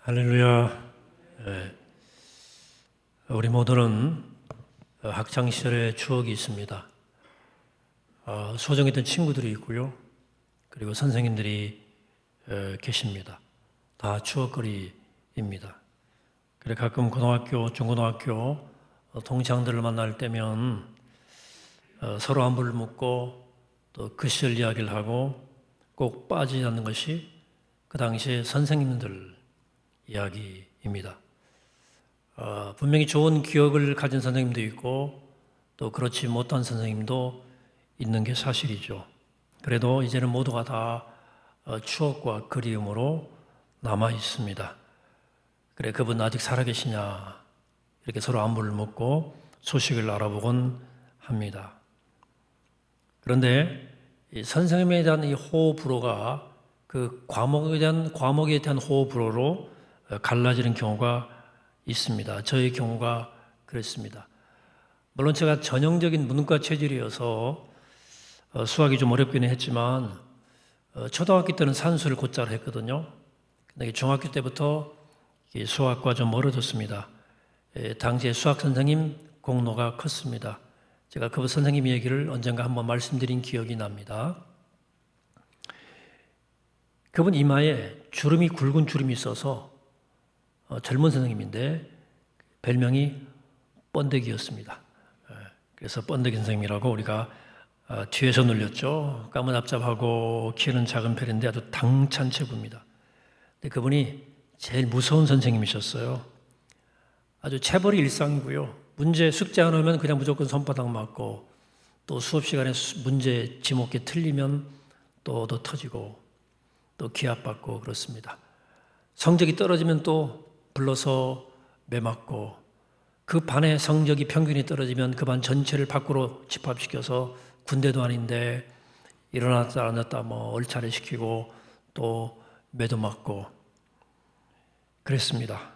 할렐루야. 예, 우리 모두는 학창 시절의 추억이 있습니다. 소중했던 친구들이 있고요. 그리고 선생님들이 계십니다. 다 추억거리입니다. 그래 가끔 고등학교, 중고등학교 동창들을 만날 때면 서로 안부를 묻고 또 그 시절 이야기를 하고 꼭 빠지지 않는 것이 그 당시의 선생님들 이야기입니다. 분명히 좋은 기억을 가진 선생님도 있고 또 그렇지 못한 선생님도 있는 게 사실이죠. 그래도 이제는 모두가 다 추억과 그리움으로 남아 있습니다. 그래, 그분 아직 살아계시냐? 이렇게 서로 안부를 묻고 소식을 알아보곤 합니다. 그런데 이 선생님에 대한 이 호불호가 그 과목에 대한 호불호로 갈라지는 경우가 있습니다. 저의 경우가 그랬습니다. 물론 제가 전형적인 문과 체질이어서 수학이 좀 어렵기는 했지만 초등학교 때는 산수를 곧잘 했거든요. 근데 중학교 때부터 수학과 좀 멀어졌습니다. 당시에 수학 선생님 공로가 컸습니다. 제가 그 선생님 얘기를 언젠가 한번 말씀드린 기억이 납니다. 그분 이마에 주름이 굵은 주름이 있어서 젊은 선생님인데 별명이 번데기였습니다. 그래서 번데기 선생님이라고 우리가 뒤에서 놀렸죠. 까무잡잡하고 키는 작은 편인데 아주 당찬 체구입니다. 근데 그분이 제일 무서운 선생님이셨어요. 아주 체벌이 일상이고요. 문제 숙제 안 하면 그냥 무조건 손바닥 맞고 또 수업 시간에 문제 지목게 틀리면 또 터지고 또 기합받고 그렇습니다. 성적이 떨어지면 또 불러서 매맞고 그 반의 성적이 평균이 떨어지면 그 반 전체를 밖으로 집합시켜서 군대도 아닌데 일어났다 안 일어났다 얼차례 시키고 또 매도 맞고 그랬습니다.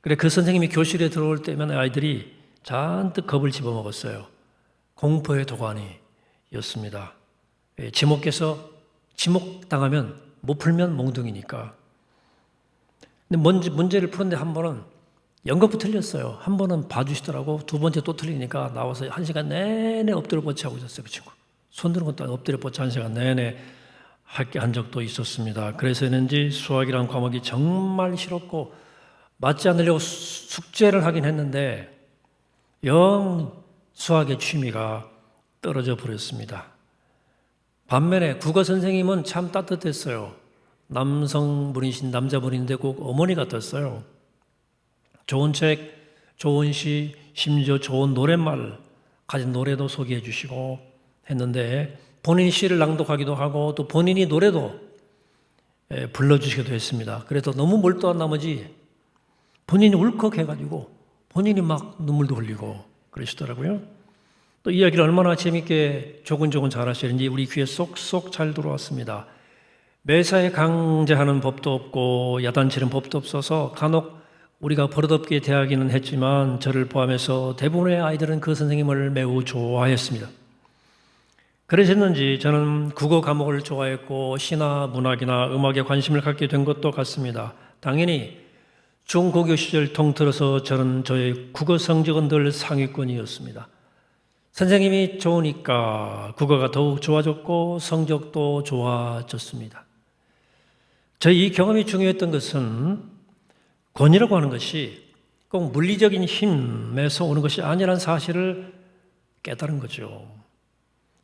그래 그 선생님이 교실에 들어올 때면 아이들이 잔뜩 겁을 집어먹었어요. 공포의 도가니였습니다. 지목해서 지목당하면 못 풀면 몽둥이니까. 근데 문제를 푸는데 한 번은 연거푸 틀렸어요. 한 번은 봐주시더라고. 두 번째 또 틀리니까 나와서 1시간 내내 엎드려 뻗치하고 있었어요. 그 친구. 손 드는 것도 아니고 엎드려 뻗치 1시간 내내 한 적도 있었습니다. 그래서인지 수학이라는 과목이 정말 싫었고 맞지 않으려고 숙제를 하긴 했는데 영 수학의 취미가 떨어져 버렸습니다. 반면에 국어 선생님은 참 따뜻했어요. 남성분이신 남자분인데 꼭 어머니 같았어요. 좋은 책, 좋은 시, 심지어 좋은 노랫말 가진 노래도 소개해 주시고 했는데 본인이 시를 낭독하기도 하고 또 본인이 노래도 불러주시기도 했습니다. 그래서 너무 몰두한 나머지 본인이 울컥해가지고 본인이 막 눈물도 흘리고 그러시더라고요. 또 이야기를 얼마나 재밌게 조근조근 잘하시는지 우리 귀에 쏙쏙 잘 들어왔습니다. 매사에 강제하는 법도 없고 야단치는 법도 없어서 간혹 우리가 버릇없게 대하기는 했지만 저를 포함해서 대부분의 아이들은 그 선생님을 매우 좋아했습니다. 그러셨는지 저는 국어 과목을 좋아했고 시나 문학이나 음악에 관심을 갖게 된 것도 같습니다. 당연히 중고교 시절 통틀어서 저는 저의 국어 성적은 늘 상위권이었습니다. 선생님이 좋으니까 국어가 더욱 좋아졌고 성적도 좋아졌습니다. 저희 이 경험이 중요했던 것은 권위라고 하는 것이 꼭 물리적인 힘에서 오는 것이 아니라는 사실을 깨달은 거죠.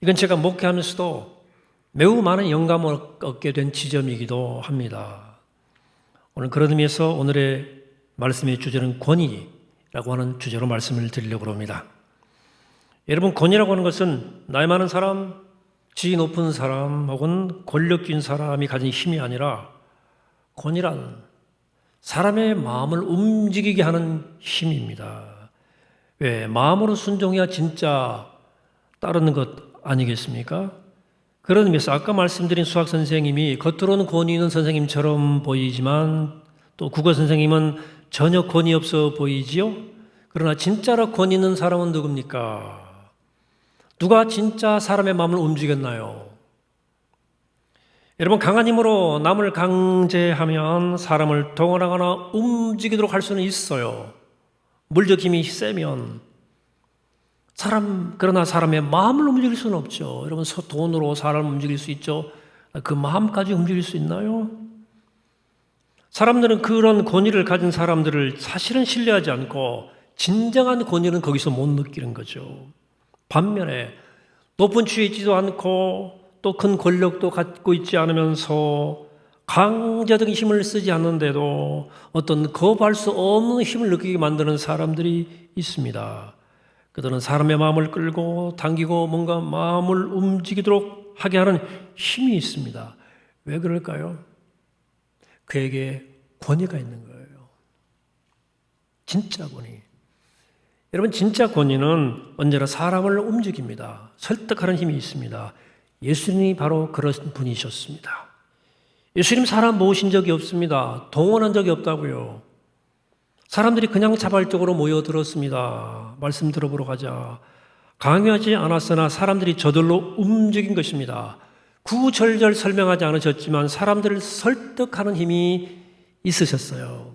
이건 제가 목회하면서도 매우 많은 영감을 얻게 된 지점이기도 합니다. 오늘 그런 의미에서 오늘의 말씀의 주제는 권위라고 하는 주제로 말씀을 드리려고 합니다. 여러분, 권위라고 하는 것은 나이 많은 사람, 지위 높은 사람 혹은 권력진 사람이 가진 힘이 아니라 권위란 사람의 마음을 움직이게 하는 힘입니다. 왜? 마음으로 순종해야 진짜 따르는 것 아니겠습니까? 그런 의미에서 아까 말씀드린 수학 선생님이 겉으로는 권위 있는 선생님처럼 보이지만 또 국어 선생님은 전혀 권위 없어 보이지요? 그러나 진짜로 권위 있는 사람은 누굽니까? 누가 진짜 사람의 마음을 움직였나요? 여러분, 강한 힘으로 남을 강제하면 사람을 동원하거나 움직이도록 할 수는 있어요. 물적 힘이 세면. 그러나 사람의 마음을 움직일 수는 없죠. 여러분, 돈으로 사람을 움직일 수 있죠. 그 마음까지 움직일 수 있나요? 사람들은 그런 권위를 가진 사람들을 사실은 신뢰하지 않고 진정한 권위는 거기서 못 느끼는 거죠. 반면에 높은 취에 있지도 않고 또 큰 권력도 갖고 있지 않으면서 강제적인 힘을 쓰지 않는데도 어떤 거부할 수 없는 힘을 느끼게 만드는 사람들이 있습니다. 그들은 사람의 마음을 끌고 당기고 뭔가 마음을 움직이도록 하게 하는 힘이 있습니다. 왜 그럴까요? 그에게 권위가 있는 거예요. 진짜 권위. 여러분, 진짜 권위는 언제나 사람을 움직입니다. 설득하는 힘이 있습니다. 예수님이 바로 그런 분이셨습니다. 예수님 사람 모으신 적이 없습니다. 동원한 적이 없다고요. 사람들이 그냥 자발적으로 모여들었습니다. 말씀 들어보러 가자. 강요하지 않았으나 사람들이 저절로 움직인 것입니다. 구절절 설명하지 않으셨지만 사람들을 설득하는 힘이 있으셨어요.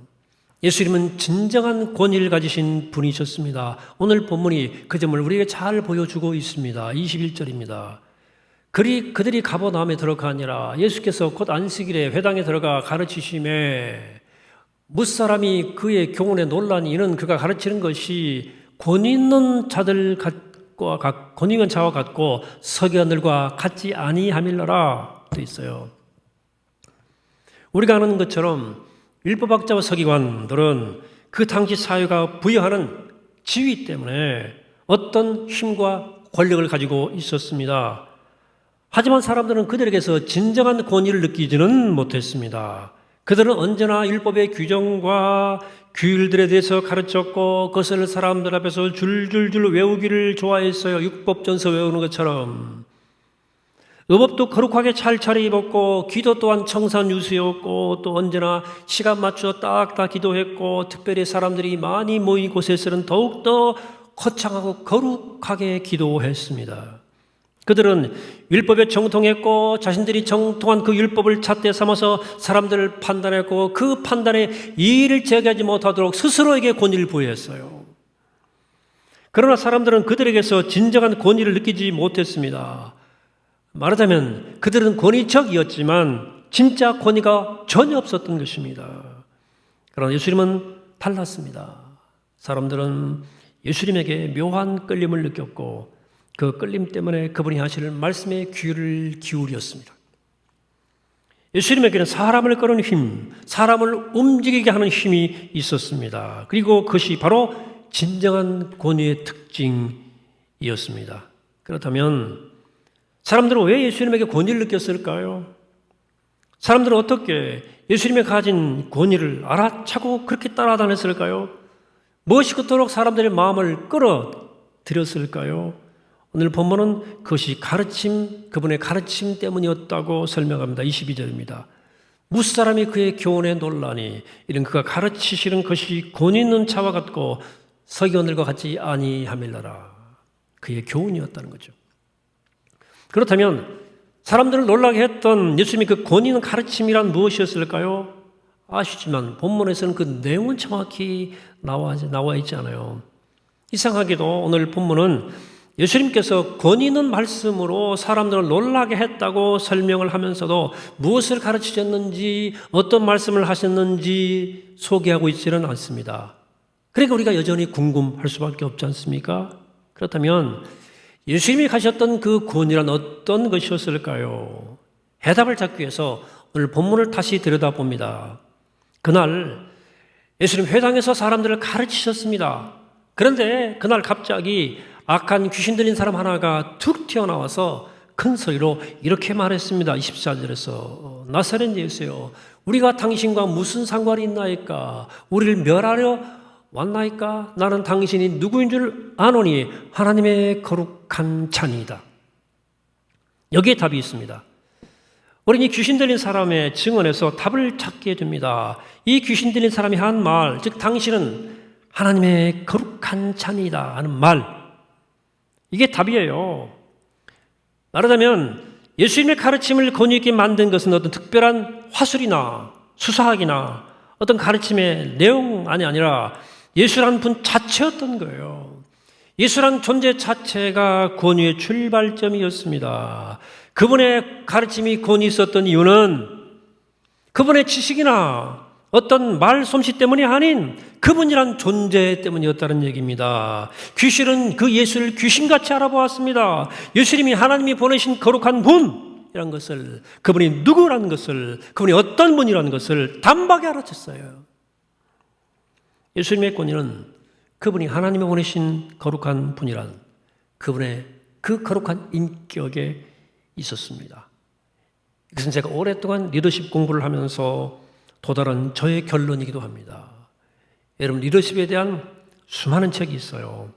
예수님은 진정한 권위를 가지신 분이셨습니다. 오늘 본문이 그 점을 우리에게 잘 보여주고 있습니다. 21절입니다. 그들이 가버나움에 들어가니라. 예수께서 곧 안식일에 회당에 들어가 가르치심에 무사람이 그의 교훈에 놀라니 이는 그가 가르치는 것이 권위 있는 자와 같고 서기관들과 같지 아니함일러라 돼 있어요. 우리가 아는 것처럼 율법학자와 서기관들은 그 당시 사회가 부여하는 지위 때문에 어떤 힘과 권력을 가지고 있었습니다. 하지만 사람들은 그들에게서 진정한 권위를 느끼지는 못했습니다. 그들은 언제나 율법의 규정과 규율들에 대해서 가르쳤고 그것을 사람들 앞에서 줄줄줄 외우기를 좋아했어요. 율법전서 외우는 것처럼. 의복도 거룩하게 잘 차려입었고 기도 또한 청산유수였고 또 언제나 시간 맞춰 딱딱 기도했고 특별히 사람들이 많이 모인 곳에서는 더욱더 거창하고 거룩하게 기도했습니다. 그들은 율법에 정통했고 자신들이 정통한 그 율법을 잣대 삼아서 사람들을 판단했고 그 판단에 이의를 제기하지 못하도록 스스로에게 권위를 부여했어요. 그러나 사람들은 그들에게서 진정한 권위를 느끼지 못했습니다. 말하자면 그들은 권위적이었지만 진짜 권위가 전혀 없었던 것입니다. 그러나 예수님은 달랐습니다. 사람들은 예수님에게 묘한 끌림을 느꼈고 그 끌림 때문에 그분이 하실 말씀에 귀를 기울였습니다. 예수님에게는 사람을 끌는 힘, 사람을 움직이게 하는 힘이 있었습니다. 그리고 그것이 바로 진정한 권위의 특징이었습니다. 그렇다면 사람들은 왜 예수님에게 권위를 느꼈을까요? 사람들은 어떻게 예수님의 가진 권위를 알아차고 그렇게 따라다녔을까요? 무엇이 그토록 사람들의 마음을 끌어들였을까요? 오늘 본문은 그것이 그분의 가르침 때문이었다고 설명합니다. 22절입니다. 무사람이 그의 교훈에 놀라니 이는 그가 가르치시는 것이 권위 있는 자와 같고 서기관들과 같지 아니함일러라. 그의 교훈이었다는 거죠. 그렇다면 사람들을 놀라게 했던 예수님의 그 권위 있는 가르침이란 무엇이었을까요? 아시지만 본문에서는 그 내용은 정확히 나와 있지 않아요. 이상하게도 오늘 본문은 예수님께서 권위 있는 말씀으로 사람들을 놀라게 했다고 설명을 하면서도 무엇을 가르치셨는지 어떤 말씀을 하셨는지 소개하고 있지는 않습니다. 그러니까 우리가 여전히 궁금할 수밖에 없지 않습니까? 그렇다면 예수님이 가셨던 그 권위란 어떤 것이었을까요? 해답을 찾기 위해서 오늘 본문을 다시 들여다봅니다. 그날 예수님 회당에서 사람들을 가르치셨습니다. 그런데 그날 갑자기 악한 귀신 들린 사람 하나가 툭 튀어나와서 큰 소리로 이렇게 말했습니다. 24절에서 나사렛 예수여 우리가 당신과 무슨 상관이 있나이까? 우리를 멸하려 왔나이까? 나는 당신이 누구인 줄 아노니 하나님의 거룩한 자니이다. 여기에 답이 있습니다. 우리는 이 귀신 들린 사람의 증언에서 답을 찾게 됩니다. 이 귀신 들린 사람이 한 말, 즉 당신은 하나님의 거룩한 자니이다 하는 말, 이게 답이에요. 말하자면 예수님의 가르침을 권위 있게 만든 것은 어떤 특별한 화술이나 수사학이나 어떤 가르침의 내용 아니라 예수라는 분 자체였던 거예요. 예수라는 존재 자체가 권위의 출발점이었습니다. 그분의 가르침이 권위 있었던 이유는 그분의 지식이나 어떤 말 솜씨 때문이 아닌 그분이란 존재 때문이었다는 얘기입니다. 귀신은 그 예수를 귀신같이 알아보았습니다. 예수님이 하나님이 보내신 거룩한 분이라는 것을, 그분이 누구라는 것을, 그분이 어떤 분이라는 것을 단박에 알아챘어요. 예수님의 권위는 그분이 하나님이 보내신 거룩한 분이란 그분의 그 거룩한 인격에 있었습니다. 이것은 제가 오랫동안 리더십 공부를 하면서 도달한 저의 결론이기도 합니다. 여러분, 리더십에 대한 수많은 책이 있어요.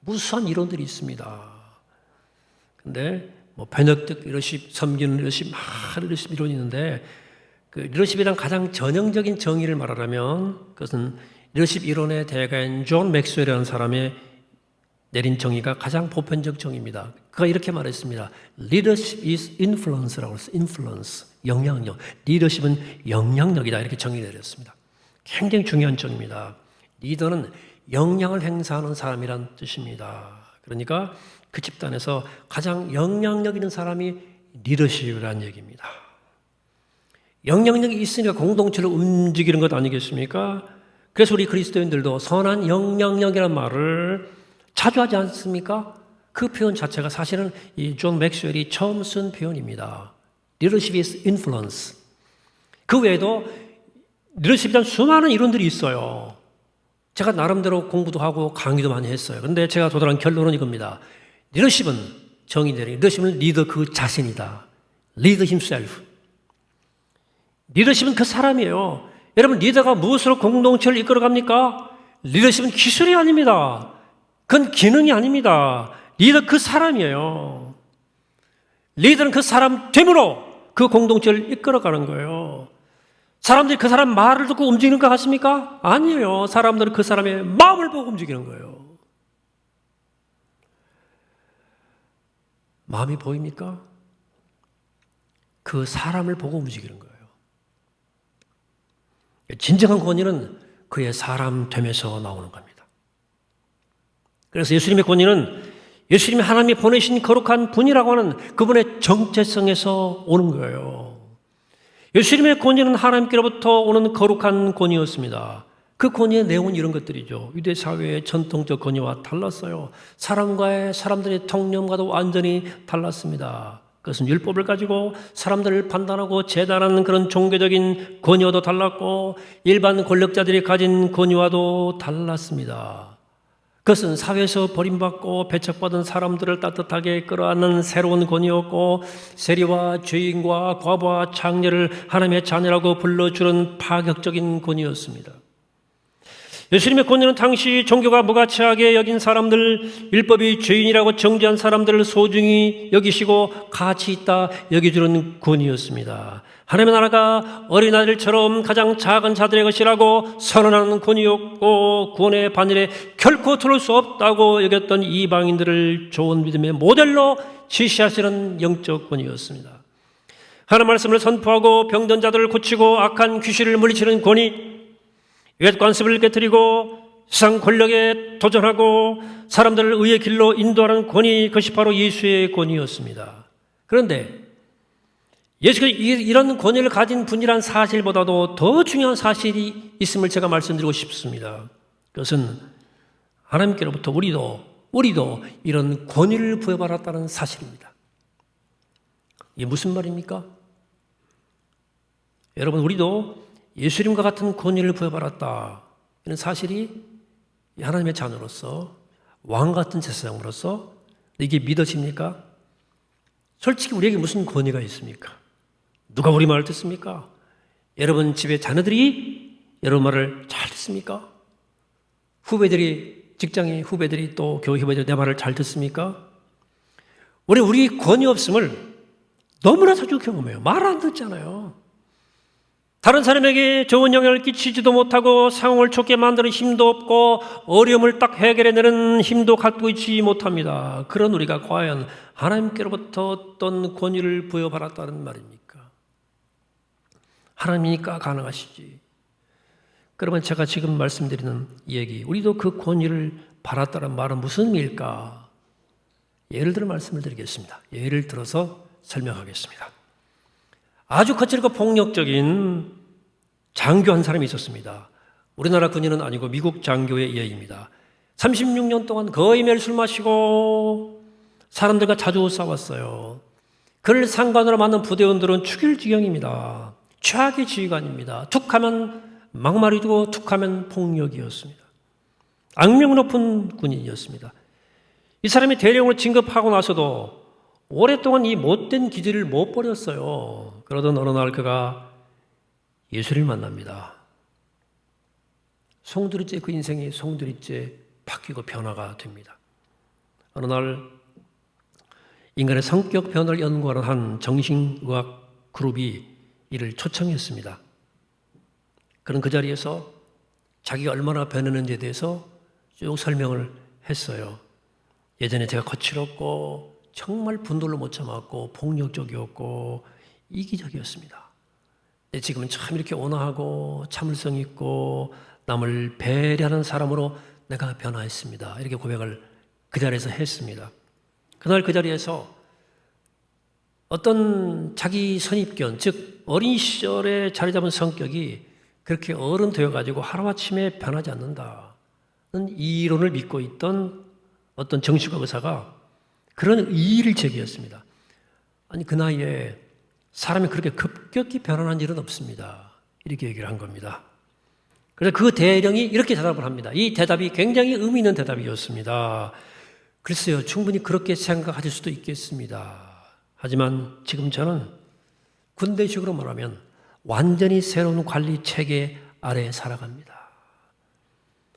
무수한 이론들이 있습니다. 근데 베네딕트 리더십, 섬기는 리더십, 리더십 이론이 있는데 그 리더십에 대한 가장 전형적인 정의를 말하자면 그것은 리더십 이론의 대가인 존 맥스웰이라는 사람의 내린 정의가 가장 보편적 정의입니다. 그가 이렇게 말했습니다. Leadership is influence라고 했어요. influence, 영향력. 리더십은 영향력이다. 이렇게 정의를 내렸습니다. 굉장히 중요한 정의입니다. 리더는 영향을 행사하는 사람이란 뜻입니다. 그러니까 그 집단에서 가장 영향력 있는 사람이 리더십이라는 얘기입니다. 영향력이 있으니까 공동체를 움직이는 것 아니겠습니까? 그래서 우리 그리스도인들도 선한 영향력이라는 말을 자주 하지 않습니까? 그 표현 자체가 사실은 이 존 맥스웰이 처음 쓴 표현입니다. Leadership is influence. 그 외에도 리더십에 대한 수많은 이론들이 있어요. 제가 나름대로 공부도 하고 강의도 많이 했어요. 그런데 제가 도달한 결론은 이겁니다. 리더십은 정의대로 리더십은 리더 그 자신이다. Lead himself. 리더십은 그 사람이에요. 여러분, 리더가 무엇으로 공동체를 이끌어갑니까? 리더십은 기술이 아닙니다. 그건 기능이 아닙니다. 리더 그 사람이에요. 리더는 그 사람 됨으로 그 공동체를 이끌어가는 거예요. 사람들이 그 사람 말을 듣고 움직이는 것 같습니까? 아니에요. 사람들은 그 사람의 마음을 보고 움직이는 거예요. 마음이 보입니까? 그 사람을 보고 움직이는 거예요. 진정한 권위는 그의 사람됨에서 나오는 겁니다. 그래서 예수님의 권위는 예수님이 하나님이 보내신 거룩한 분이라고 하는 그분의 정체성에서 오는 거예요. 예수님의 권위는 하나님께로부터 오는 거룩한 권위였습니다. 그 권위의 내용은 이런 것들이죠. 유대 사회의 전통적 권위와 달랐어요. 사람들의 통념과도 완전히 달랐습니다. 그것은 율법을 가지고 사람들을 판단하고 재단하는 그런 종교적인 권위와도 달랐고 일반 권력자들이 가진 권위와도 달랐습니다. 그것은 사회에서 버림받고 배척받은 사람들을 따뜻하게 끌어안는 새로운 권위였고 세리와 죄인과 과부와 창녀를 하나님의 자녀라고 불러주는 파격적인 권위였습니다. 예수님의 권위는 당시 종교가 무가치하게 여긴 사람들, 율법이 죄인이라고 정죄한 사람들을 소중히 여기시고 가치 있다 여겨주는 권위였습니다. 하나님의 나라가 어린아이들처럼 가장 작은 자들의 것이라고 선언하는 권위였고 구원의 반열에 결코 들을 수 없다고 여겼던 이방인들을 좋은 믿음의 모델로 지시하시는 영적 권위였습니다. 하나님 말씀을 선포하고 병든 자들을 고치고 악한 귀신을 물리치는 권위, 옛 관습을 깨뜨리고 세상 권력에 도전하고 사람들을 의의 길로 인도하는 권위, 그것이 바로 예수의 권위였습니다. 그런데 예수가 이런 권위를 가진 분이란 사실보다도 더 중요한 사실이 있음을 제가 말씀드리고 싶습니다. 그것은 하나님께로부터 우리도 이런 권위를 부여받았다는 사실입니다. 이게 무슨 말입니까? 여러분, 우리도 예수님과 같은 권위를 부여받았다. 이런 사실이 하나님의 자녀로서 왕 같은 제사장으로서 이게 믿어집니까? 솔직히 우리에게 무슨 권위가 있습니까? 누가 우리 말을 듣습니까? 여러분 집에 자녀들이 여러분 말을 잘 듣습니까? 직장의 후배들이 또 교회 후배들이 내 말을 잘 듣습니까? 우리 권위 없음을 너무나 자주 경험해요. 말 안 듣잖아요. 다른 사람에게 좋은 영향을 끼치지도 못하고 상황을 좋게 만드는 힘도 없고 어려움을 딱 해결해내는 힘도 갖고 있지 못합니다. 그런 우리가 과연 하나님께로부터 어떤 권위를 부여받았다는 말입니까? 하나님이니까 가능하시지. 그러면 제가 지금 말씀드리는 얘기, 우리도 그 권위를 받았다는 말은 무슨 의미일까? 예를 들어 말씀을 드리겠습니다. 예를 들어서 설명하겠습니다. 아주 거칠고 폭력적인 장교 한 사람이 있었습니다. 우리나라 군인은 아니고 미국 장교의 예입니다. 36년 동안 거의 매일 술 마시고 사람들과 자주 싸웠어요. 그를 상관으로 만난 부대원들은 죽일 지경입니다. 최악의 지휘관입니다. 툭하면 막말이고 툭하면 폭력이었습니다. 악명 높은 군인이었습니다. 이 사람이 대령으로 진급하고 나서도 오랫동안 이 못된 기질을 못 버렸어요. 그러던 어느 날 그가 예수를 만납니다. 송두리째 그 인생이 송두리째 바뀌고 변화가 됩니다. 어느 날 인간의 성격 변화를 연구하는 한 정신의학 그룹이 이를 초청했습니다. 그는 그 자리에서 자기가 얼마나 변했는지에 대해서 쭉 설명을 했어요. 예전에 제가 거칠었고 정말 분노를 못 참았고 폭력적이었고 이기적이었습니다. 근데 지금은 참 이렇게 온화하고 참을성 있고 남을 배려하는 사람으로 내가 변화했습니다. 이렇게 고백을 그 자리에서 했습니다. 그날 그 자리에서 어떤 자기 선입견, 즉 어린 시절에 자리 잡은 성격이 그렇게 어른 되어가지고 하루아침에 변하지 않는다는 이론을 믿고 있던 어떤 정신과 의사가 그런 이의를 제기했습니다. 아니 그 나이에 사람이 그렇게 급격히 변화한 일은 없습니다. 이렇게 얘기를 한 겁니다. 그래서 그 대령이 이렇게 대답을 합니다. 이 대답이 굉장히 의미 있는 대답이었습니다. 글쎄요, 충분히 그렇게 생각하실 수도 있겠습니다. 하지만 지금 저는 군대식으로 말하면 완전히 새로운 관리 체계 아래에 살아갑니다.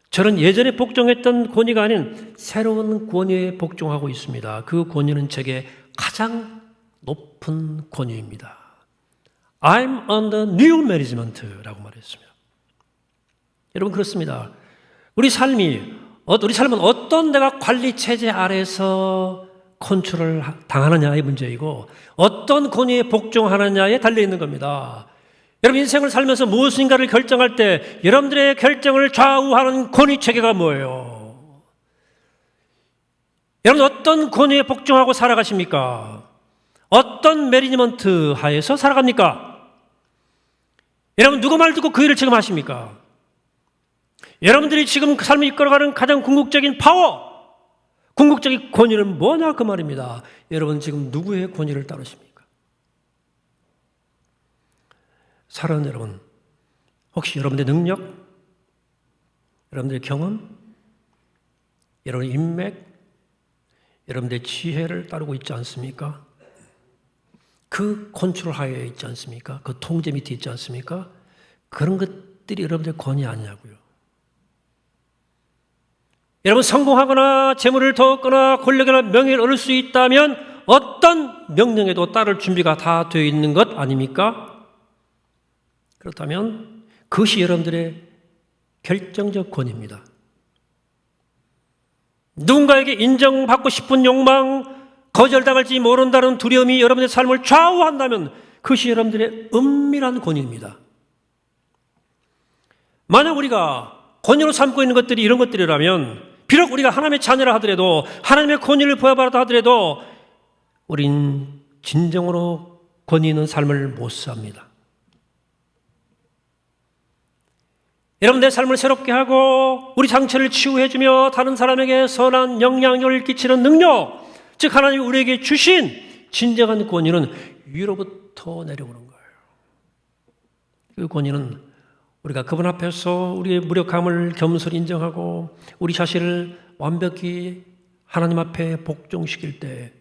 저는 예전에 복종했던 권위가 아닌 새로운 권위에 복종하고 있습니다. 그 권위는 제게 가장 높은 권위입니다. I'm under new management라고 말했습니다. 여러분 그렇습니다. 우리 삶은 어떤 내가 관리 체제 아래서 컨트롤을 당하느냐의 문제이고 어떤 권위에 복종하느냐에 달려있는 겁니다. 여러분 인생을 살면서 무엇인가를 결정할 때 여러분들의 결정을 좌우하는 권위체계가 뭐예요? 여러분 어떤 권위에 복종하고 살아가십니까? 어떤 매니지먼트 하에서 살아갑니까? 여러분 누구 말 듣고 그 일을 지금 하십니까? 여러분들이 지금 그 삶을 이끌어가는 가장 궁극적인 파워, 궁극적인 권위는 뭐냐 그 말입니다. 여러분 지금 누구의 권위를 따르십니까? 사랑하는 여러분, 혹시 여러분의 능력, 여러분들의 경험, 여러분의 인맥, 여러분들의 지혜를 따르고 있지 않습니까? 그 컨트롤 하에 있지 않습니까? 그 통제 밑에 있지 않습니까? 그런 것들이 여러분들의 권위 아니냐고요. 여러분 성공하거나 재물을 더 얻거나 권력이나 명예를 얻을 수 있다면 어떤 명령에도 따를 준비가 다 되어 있는 것 아닙니까? 그렇다면 그것이 여러분들의 결정적 권위입니다. 누군가에게 인정받고 싶은 욕망, 거절당할지 모른다는 두려움이 여러분의 삶을 좌우한다면 그것이 여러분들의 은밀한 권위입니다. 만약 우리가 권위로 삼고 있는 것들이 이런 것들이라면 비록 우리가 하나님의 자녀라 하더라도 하나님의 권위를 부여받았다 하더라도 우린 진정으로 권위 있는 삶을 못 삽니다. 여러분 내 삶을 새롭게 하고 우리 상처를 치유해주며 다른 사람에게 선한 영향력을 끼치는 능력, 즉 하나님이 우리에게 주신 진정한 권위는 위로부터 내려오는 거예요. 그 권위는 우리가 그분 앞에서 우리의 무력함을 겸손히 인정하고 우리 자신을 완벽히 하나님 앞에 복종시킬 때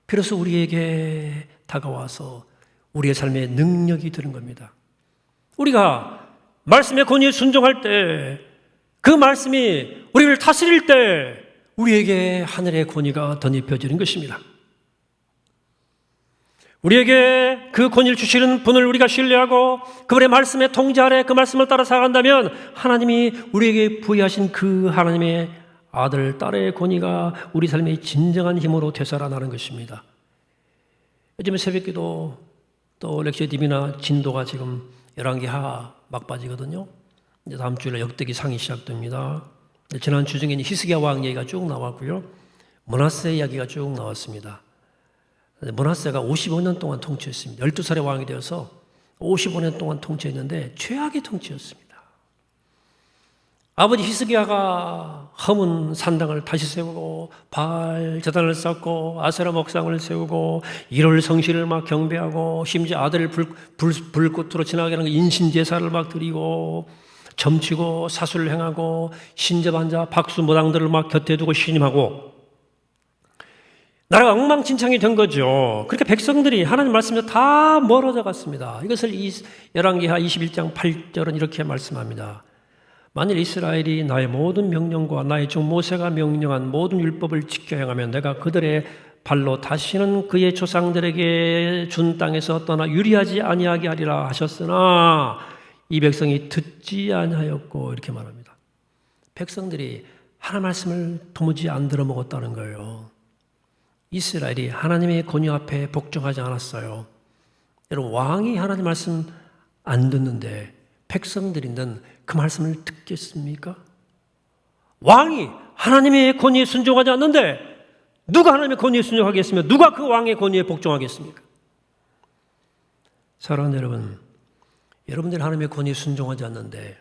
비로소 우리에게 다가와서 우리의 삶에 능력이 되는 겁니다. 우리가 말씀의 권위에 순종할 때 그 말씀이 우리를 다스릴 때 우리에게 하늘의 권위가 덧입혀지는 것입니다. 우리에게 그 권위를 주시는 분을 우리가 신뢰하고 그분의 말씀에 통제 아래 그 말씀을 따라 살아간다면 하나님이 우리에게 부여하신 그 하나님의 아들, 딸의 권위가 우리 삶의 진정한 힘으로 되살아나는 것입니다. 요즘에 새벽기도 또 렉처 DB나 진도가 지금 11개 막바지거든요. 이제 다음 주일에 역대기 상이 시작됩니다. 지난 주중에는 히스기야 왕 얘기가 쭉 나왔고요. 므낫세 이야기가 쭉 나왔습니다. 므낫세가 55년 동안 통치했습니다. 12살의 왕이 되어서 55년 동안 통치했는데 최악의 통치였습니다. 아버지 히스기야가 허문 산당을 다시 세우고 바알 제단을 쌓고 아세라 목상을 세우고 일월 성실을 막 경배하고 심지어 아들을 불꽃으로 지나게 하는 인신제사를 막 드리고 점치고 사수를 행하고 신접한자 박수무당들을 막 곁에 두고 신임하고 나라가 엉망진창이 된 거죠. 그렇게 백성들이 하나님 말씀에 다 멀어져 갔습니다. 이것을 열왕기하 21장 8절은 이렇게 말씀합니다. 만일 이스라엘이 나의 모든 명령과 나의 종 모세가 명령한 모든 율법을 지켜 행하면 내가 그들의 발로 다시는 그의 조상들에게 준 땅에서 떠나 유리하지 아니하게 하리라 하셨으나 이 백성이 듣지 아니하였고 이렇게 말합니다. 백성들이 하나님 말씀을 도무지 안 들어먹었다는 거예요. 이스라엘이 하나님의 권위 앞에 복종하지 않았어요. 여러분, 왕이 하나님 말씀 안 듣는데 백성들이는 그 말씀을 듣겠습니까? 왕이 하나님의 권위에 순종하지 않는데 누가 하나님의 권위에 순종하겠으며 누가 그 왕의 권위에 복종하겠습니까? 사랑하는 여러분, 여러분들이 하나님의 권위에 순종하지 않는데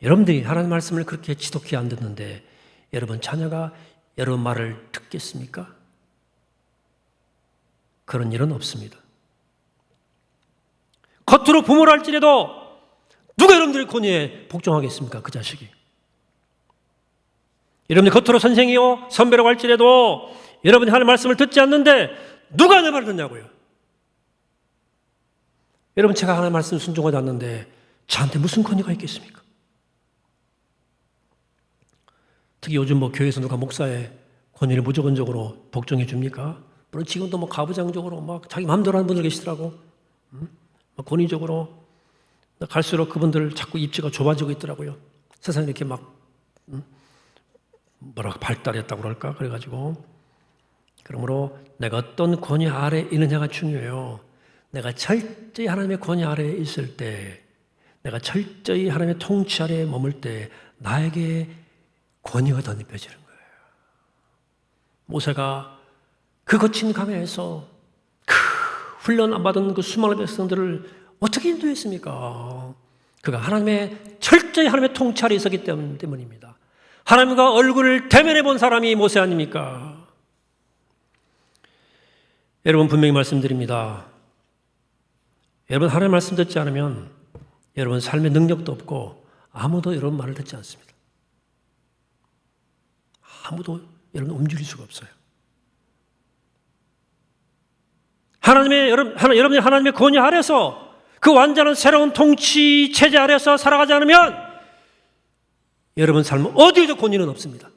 여러분들이 하나님 말씀을 그렇게 지독히 안 듣는데 여러분 자녀가 여러분 말을 듣겠습니까? 그런 일은 없습니다. 겉으로 부모를 할지라도 누가 여러분들의 권위에 복종하겠습니까? 그 자식이. 여러분이 겉으로 선생이요 선배라고 할지라도 여러분이 하나님 말씀을 듣지 않는데 누가 내 말을 듣냐고요. 여러분, 제가 하나님 말씀 순종하지 않는데 저한테 무슨 권위가 있겠습니까? 특히 요즘 교회에서 누가 목사의 권위를 무조건적으로 복종해 줍니까? 물론 지금도 가부장적으로 막 자기 마음대로 하는 분들 계시더라고. 권위적으로 갈수록 그분들 자꾸 입지가 좁아지고 있더라고요. 세상이 이렇게 발달했다고 그럴까? 그래가지고 그러므로 내가 어떤 권위 아래 있느냐가 중요해요. 내가 철저히 하나님의 권위 아래에 있을 때, 내가 철저히 하나님의 통치 아래에 머물 때 나에게 권위가 덧입혀지는 거예요. 모세가 그 거친 강에서 그 훈련 안 받은 그 수많은 백성들을 어떻게 인도했습니까? 그가 하나님의 철저히 하나님의 통치 아래에 있었기 때문입니다. 하나님과 얼굴을 대면해 본 사람이 모세 아닙니까? 여러분, 분명히 말씀드립니다. 여러분, 하나님 말씀 듣지 않으면 여러분 삶의 능력도 없고 아무도 여러분 말을 듣지 않습니다. 아무도 여러분 움직일 수가 없어요. 여러분이 하나님의 권위 아래서 그 완전한 새로운 통치 체제 아래서 살아가지 않으면 여러분 삶은 어디에도 권위는 없습니다.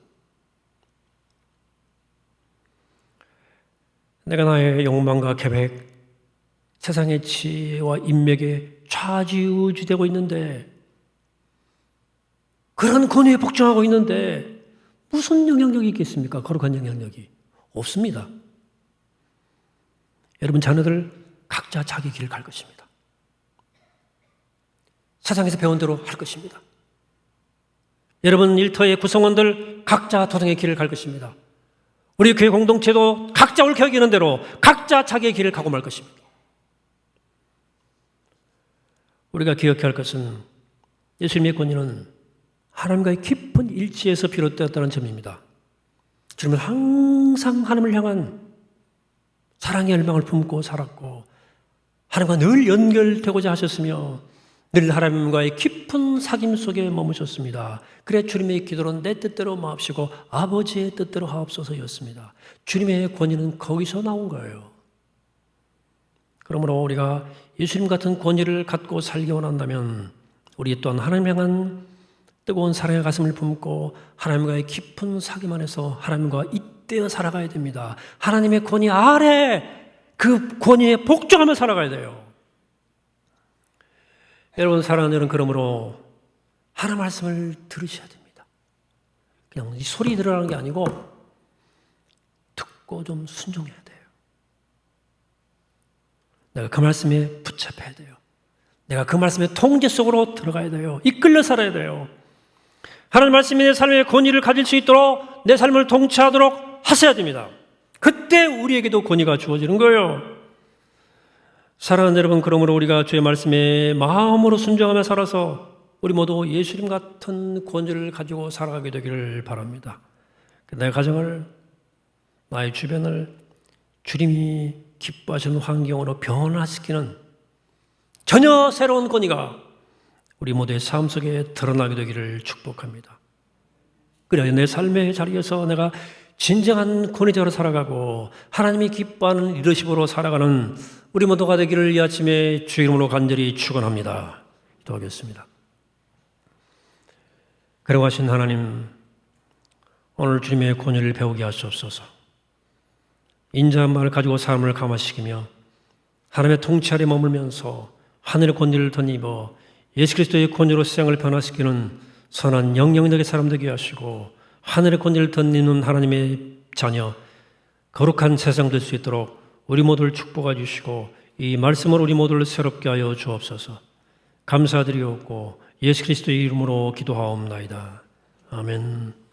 내가 나의 욕망과 계획, 세상의 지혜와 인맥에 좌지우지되고 있는데 그런 권위에 복종하고 있는데 무슨 영향력이 있겠습니까? 거룩한 영향력이 없습니다. 여러분 자녀들 각자 자기 길을 갈 것입니다. 세상에서 배운 대로 할 것입니다. 여러분 일터의 구성원들 각자 도성의 길을 갈 것입니다. 우리 교회 공동체도 각자 옳게 여기는 대로 각자 자기의 길을 가고 말 것입니다. 우리가 기억해야 할 것은 예수님의 권위는 하나님과의 깊은 일치에서 비롯되었다는 점입니다. 주님은 항상 하나님을 향한 사랑의 열망을 품고 살았고 하나님과 늘 연결되고자 하셨으며 늘 하나님과의 깊은 사귐 속에 머무셨습니다. 그래 주님의 기도는 내 뜻대로 마옵시고 아버지의 뜻대로 하옵소서였습니다. 주님의 권위는 거기서 나온 거예요. 그러므로 우리가 예수님 같은 권위를 갖고 살기 원한다면 우리 또한 하나님 향한 뜨거운 사랑의 가슴을 품고 하나님과의 깊은 사귐 안에서 하나님과 잇대어 살아가야 됩니다. 하나님의 권위 아래 그 권위에 복종하며 살아가야 돼요. 여러분, 사랑하는 여러분, 그러므로 하나님 말씀을 들으셔야 됩니다. 그냥 이 소리 들으라는 게 아니고 듣고 좀 순종해야 돼요. 내가 그 말씀에 붙잡혀야 돼요. 내가 그 말씀의 통제 속으로 들어가야 돼요. 이끌려 살아야 돼요. 하나님 말씀이 내 삶의 권위를 가질 수 있도록 내 삶을 통치하도록 하셔야 됩니다. 그때 우리에게도 권위가 주어지는 거예요. 사랑하는 여러분, 그러므로 우리가 주의 말씀에 마음으로 순종하며 살아서 우리 모두 예수님 같은 권위를 가지고 살아가게 되기를 바랍니다. 내 가정을, 나의 주변을 주님이 기뻐하시는 환경으로 변화시키는 전혀 새로운 권위가 우리 모두의 삶 속에 드러나게 되기를 축복합니다. 그래야 내 삶의 자리에서 내가 진정한 권위자로 살아가고 하나님이 기뻐하는 리더십으로 살아가는 우리 모두가 되기를 이 아침에 주의 이름으로 간절히 축원합니다. 기도하겠습니다. 그러고 하신 하나님, 오늘 주님의 권위를 배우게 하시옵소서. 인자한 말을 가지고 삶을 감화시키며 하나님의 통치 아래 머물면서 하늘의 권위를 덧입어 예수 그리스도의 권위로 세상을 변화시키는 선한 영향력의 사람 되게 하시고 하늘의 권위를 덧입는 하나님의 자녀, 거룩한 세상 될 수 있도록 우리 모두를 축복해 주시고 이 말씀으로 우리 모두를 새롭게 하여 주옵소서. 감사드리옵고 예수 그리스도의 이름으로 기도하옵나이다. 아멘.